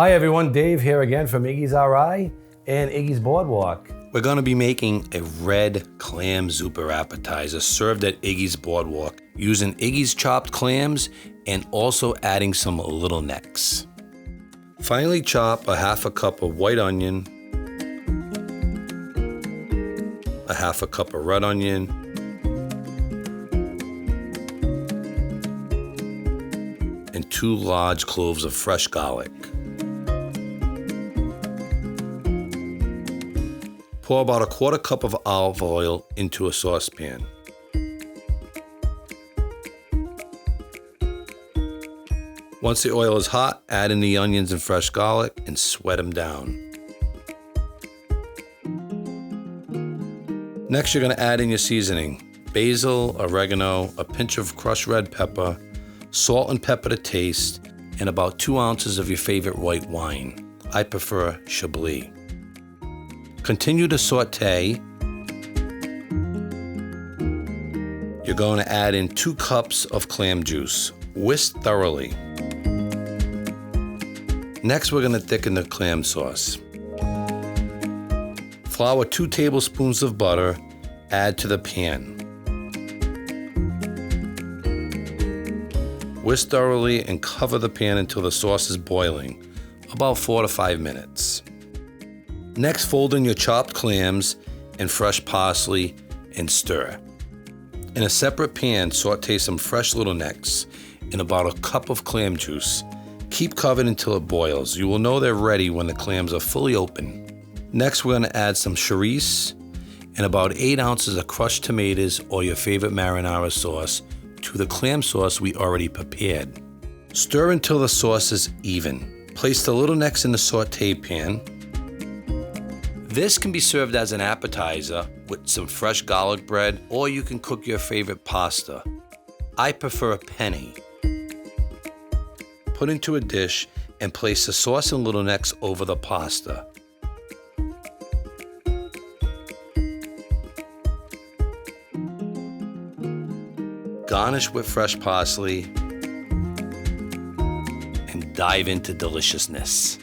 Hi everyone, Dave here again from Iggy's RI and Iggy's Boardwalk. We're going to be making a red clam zupper appetizer served at Iggy's Boardwalk using Iggy's chopped clams and also adding some little necks. Finely chop a half a cup of white onion, a half a cup of red onion, and 2 large cloves of fresh garlic. Pour about a 1/4 cup of olive oil into a saucepan. Once the oil is hot, add in the onions and fresh garlic and sweat them down. Next, you're going to add in your seasoning: basil, oregano, a pinch of crushed red pepper, salt and pepper to taste, and about 2 ounces of your favorite white wine. I prefer Chablis. Continue to saute. You're going to add in 2 cups of clam juice. Whisk thoroughly. Next, we're going to thicken the clam sauce. Flour 2 tablespoons of butter. Add to the pan. Whisk thoroughly and cover the pan until the sauce is boiling, about 4 to 5 minutes. Next, fold in your chopped clams and fresh parsley and stir. In a separate pan, saute some fresh little necks in about a cup of clam juice. Keep covered until it boils. You will know they're ready when the clams are fully open. Next, we're going to add some chorizo and about 8 ounces of crushed tomatoes or your favorite marinara sauce to the clam sauce we already prepared. Stir until the sauce is even. Place the little necks in the saute pan. This can be served as an appetizer with some fresh garlic bread, or you can cook your favorite pasta. I prefer a penne. Put into a dish and place the sauce and little necks over the pasta. Garnish with fresh parsley and dive into deliciousness.